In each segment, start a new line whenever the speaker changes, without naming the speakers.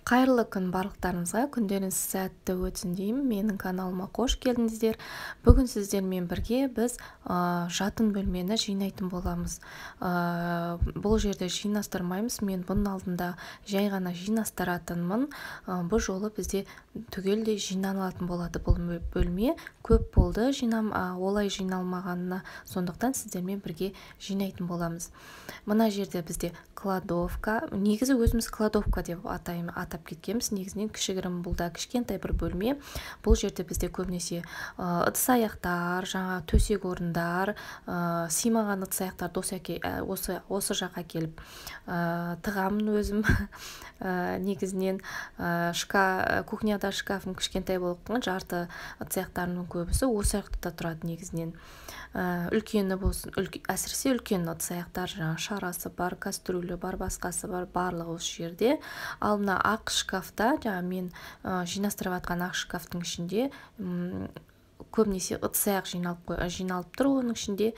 Қайырлы күн барлықтарыңызға, күндеріңіз сәтті өтсін деймін. Менің каналыма қош келдіңіздер. Бүгін сіздермен бірге біз жатын бөлмені жинайтын боламыз. Бұл жерде жинастырмаймыз. Мен бұның алдында жай ғана жинастыратынмын. Бұл жолы бізде түгелдей жиналатын болады. Бұл бөлме көп болды олай жиналмағанына, сондықтан сіздермен бірге жинайтын боламыз. Мына жерде бізде кладовка, негізі өзіміз кладовка деп атап кеткенбіз. Негізінен кішігірім, бұл да кішкентай бір бөлме. Бұл жерде бізде көбінесе ыдыс-аяқтар, жаңа төсек орындар, сыймаған ыдыс-аяқтарды осы жаққа келіп тығамын өзім. Негізінен кухняда шкафым кішкентай болып қалған, жарты ыдыс-аяқтарының көбісі осы жақта тұрады негізінен. Үлкені болсын, әсіресе үлкен ыдыс-аяқтар, жаңа шарасы бар, кастрюлі бар, басқасы бар, барлығы осы жерде. Ал мына ақ шкафта, жаңа мен жинастырып жатқан ақ шкафтың ішінде көбінесе ыдыс-аяқ жиналып тұр. Оның ішінде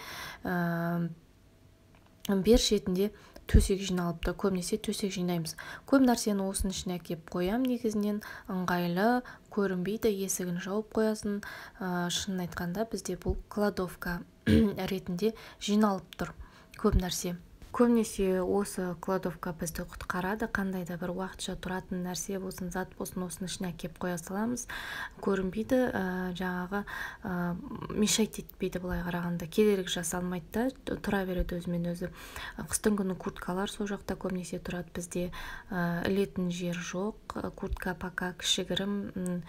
бер шетінде төсек жиналып тұр. Көбінесе төсек жинаймыз. Көп нәрсені осының ішіне әкеп қоям, негізінен ыңғайлы, көрінбейді, есігін жауып қоясын. Шынын айтқанда бізде бұл кладовка ретінде жиналып тұр көп нәрсе. Көбінесе осы кладовка бізді құтқарады. Қандай да бір уақытша тұратын нәрсе болсын, зат болсын, осының ішіне әкеп қоя саламыз. Көрінбейді, жаңағы мешайт етпейді, былай қарағанда кедергі жасалмайды да, тұра береді өзімен өзі. Қыстың күні курткалар сол жақта көбінесе тұрады. Бізде ілетін жер жоқ. Куртка пока кішігірім,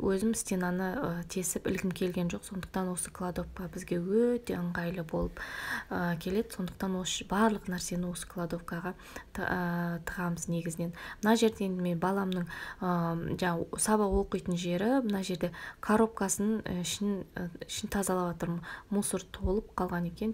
өзім стенаны тесіп ілгім келген жоқ. Сондықтан осы кладовка бізге өте ыңғайлы болып келеді. Сондықтан осы барлық нәрсені осы кладовкаға тығамыз негізінен. Мына жерде мен баламның сабақ оқитын жері, мына жерде коробкасын ішін тазалап жатырмын. Мусор толып қалған екен,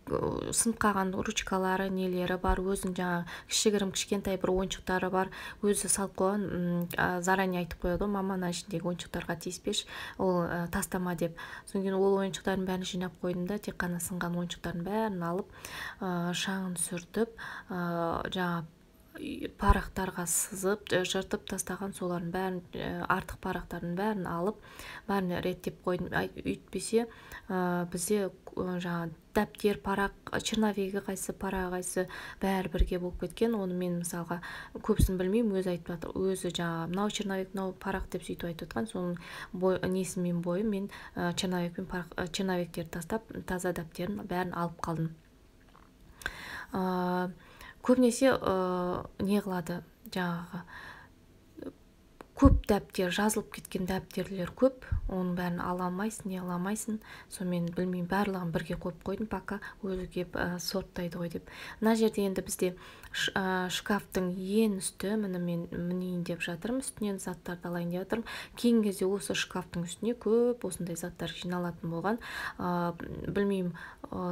сынып қалған ручкалары, нелері бар, өзін кішігірім кішкентай бір ойыншықтары бар, өзі салып қойған, заранее айтып қояды, мама мына ішіндегі ойыншықтарға тиіспеш, ол тастама деп. Содан кейін ол ойыншықтардың бәрін жинап қойдым да, тек қана сынған ойыншықтардың бәрін алып, шаңын сүртіп, парақтарға сызып, жыртып тастаған солардың бәрін, артық парақтардың бәрін алып, бәрін реттеп қойдым. Үйтпесе бізде дәптер, парақ, черновигі қайсы, парағы қайсы бәрі бірге болып кеткен. Оны мен мысалға көбісін білмеймін, өзі айтып жатыр. Өзі мынау черновик, мынау парақ деп сөйтіп айтып жатқан. Соның несімен бойы мен черновиктерді тастап, таза дәптерін бәрін алып қалдым. Көбінесе не қылады, көп дәптер, жазылып кеткен дәптерлер көп, оның бәрін ала алмайсың, не аламайсың. Сонымен білмеймін, барлығын бірге қойып қойдым, пока өзі кеп сорттайды ғой деп. Мына жерде енді бізде шкафтың ең үсті, мінейін деп жатырмын, үстінен заттарды алайын деп жатырмын. Кейінгі кезде осы шкафтың үстіне көп осындай заттар жиналатын болған. Білмеймін,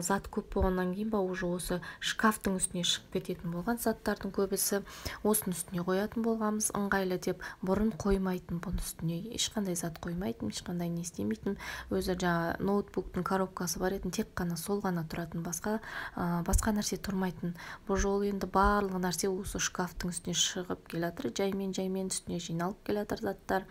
зат көп болғаннан кейін ба, уже осы шкафтың үстіне шығып кететін болған заттардың көбісі осының үстіне қоятын болғанбыз, ыңғайлы деп. Бұрын қоймайтын, бұның үстіне ешқандай зат қоймайтын, ешқандай не істемейтін. Өзі ноутбуктың коробкасы бар етін, тек қана сол ғана тұратын, басқа нәрсе тұрмайтын. Бұл жолы енді барлық нәрсе осы шкафтың үстіне шығып келатыр, жаймен үстіне жиналып келатыр заттар.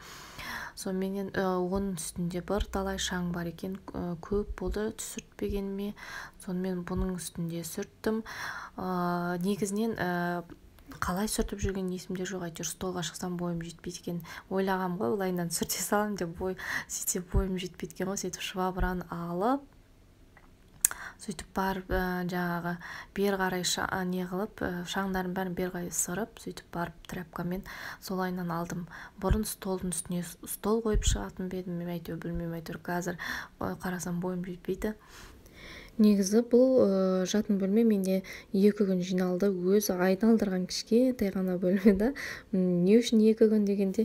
Сонымен оның үстінде бір талай шаң бар екен, көп болды сүртпегеніме. Сонымен бұның үстінде сүрттім. Негізінен қалай сүртіп жүрген есімде жоқ, әйтеуір столға шықсам бойым жетпейді екен. Ойлағам ғой, олайынан сүрте салам деп, сөйтсе бойым жетпейді екен ғой, сөйтіп швабраны алып, сөйтіп барып бер қарай не қылып, шаңдарын бәрін бер қарай сырып, сөйтіп барып тряпкамен солайынан алдым. Бұрын столдың үстіне стол қойып шығатын бедім, әйтеуір білмеймін, әйтеуір қазір қарасам бойым жетпейді. Негізі бұл жатын бөлме менде 2 күн жиналды. Өзі айналдырған кішкентай ғана бөлме да. Не үшін 2 күн дегенде,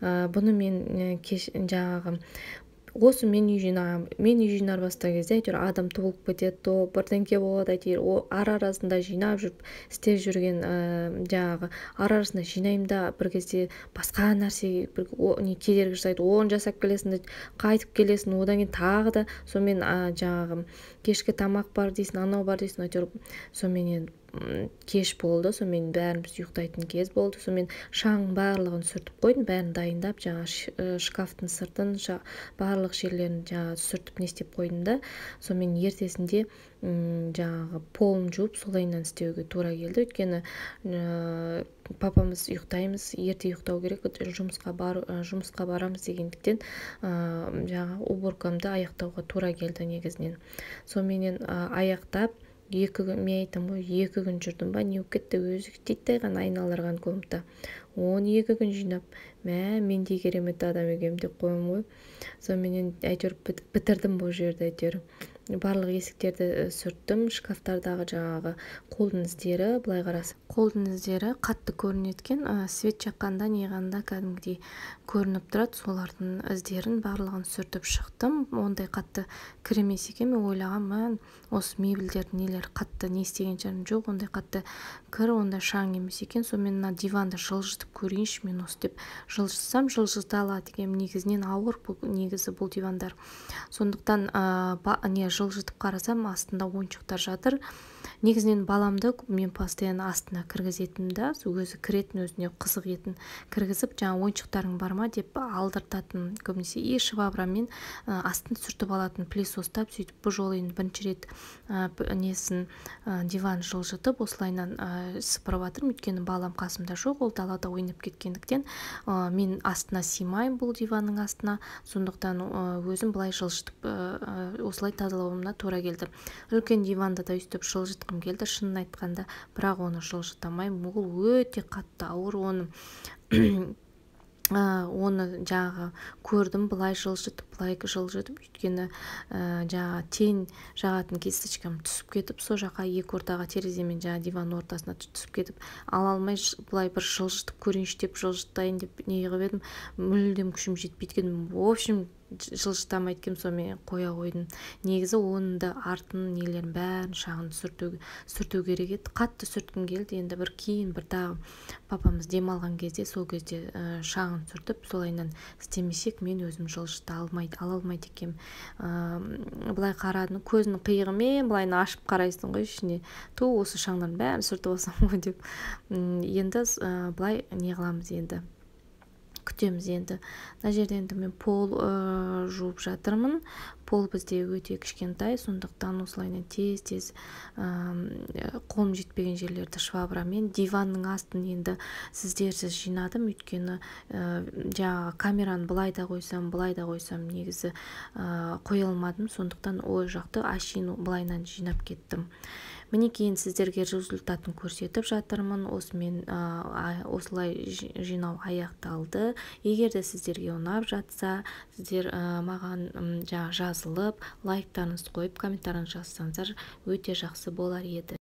бұны мен осы мен үй жинар бастаған кезде әйтеуір адам толып кетеді, то бірдеңке болады, әйтеуір арасында жинап жүріп істеп жүрген, арасында жинаймын да, бір кезде басқа нәрсе кедергі жасайды, оны жасап келесің, қайтып келесің, одан кейін тағы да, сонымен кешкі тамақ бар дейсің, анау бар дейсің, әйтеуір сонымен кеш болды, сонымен бәріміз ұйықтайтын кез болды. Сонымен шаңның барлығын сүртіп қойдым, бәрін дайындап, жаңа шкафтың сыртын, барлық жерлерін жаңа сүртіп не істеп қойдым да. Сонымен ертесінде жаңағы полын жуып солайынан істеуге тура келді. Өйткені папамыз ұйықтаймыз, ерте ұйықтау керек, жұмысқа барамыз дегендіктен жаңа уборкамды аяқтауға тура келді негізінен. Сонымен аяқтап, мен айтам ғой, 2 күн жүрдім ба, не болып кетті, өзі титтей ғана айналдырған комната. 12 күн жинап, мендей керемет адам екенмін деп қоямын ғой. Сонымен әйтеуір бітірдім бұл жерде. Әйтеуір барлық есіктерді сүрттім, шкафтардағы жаңағы қолдың іздері, былай қарасы қолдың іздері қатты көрінеді екен, свет жаққанда неғанда кәдімгідей көрініп тұрады. Солардың іздерін барлығын сүртіп шықтым. Ондай қатты кір емес екен. Мен ойлағанмын, осы мебельдердің нелері қатты не істеген шығармын. Жоқ, ондай қатты кір, ондай шаң емес екен. Сонымен мына диванды жылжытып көрейінші мен осы деп жылжытсам, жылжыта алады екен. Негізінен ауыр негізі бұл дивандар. Сондықтан жылжытып қарасам, астында ойыншықтар жатыр. Негізінен баламды мен постоянно астына кіргізетін да, өзі кіретін, өзіне қызық етін кіргізіп, жаңа ойыншықтарың бар ма деп алдыртатын, көбінесе швабрамен астын сүртіп алатын, пылесостап. Сөйтіп бұл жолы енді бірінші рет диван жылжытып осылайынан сыпырып жатырмын. Өйткені балам қасымда жоқ, ол далада ойнап кеткендіктен мен астына сыймаймын бұл диванның астына. Сондықтан өзім былай жылжытып осылай тазалауыма тура келді. Үлкен диванды да өйстіп жылжытқым келді, шынын айтқанда, бірақ оны жылжытамаймын. Ол өте қатты ауыр. Оны жаңағы көрдім, былай жылжытып, өйткені жаңа тең жағатын кисточкам түсіп кетіп, сол жаққа екі ортаға тереземен жаңа диван ортасына түсіп кетіп, ала алмай, былай бір жылжытып көрейінші деп жылжытайын деп не қылып едім, мүлдем күшім жетпейді екен. В общем, жылжытамайды екенмін, сонымен қоя қойдым. Негізі оның да артын нелерін бәрін шағын сүрту керек еді. Қатты сүрткім келді. Енді бір кейін бір тағы папамыз демалған кезде, сол кезде шағын сүртіп, солайынан істемесек, мен өзім жылжыта ала алмайды екенмін. Былай қарадым, көзінің қиығымен былайына ашып қарайсың ғой ішіне. Осы шаңдардың бәрін сүртіп алсам ғой деп. Енді былай не қыламыз енді? Күтеміз енді. Мына жерде енді мен пол жуып жатырмын. Пол бізде өте кішкентай, сондықтан осылайынан тез қолым жетпеген жерлерді швабрамен, диванның астын енді сіздерсіз жинадым. Өйткені жаңағы камераны былай да қойсам негізі қоя алмадым. Сондықтан ол жақты әшейін былайынан жинап кеттім. Міне кейін сіздерге результатын көрсетіп жатырмын. Осымен осылай жинау аяқталды. Егер де сіздерге ұнап жатса, сіздер маған жазылып, лайктарыңызды қойып, комментарыңызды жазсаңыздар өте жақсы болар еді.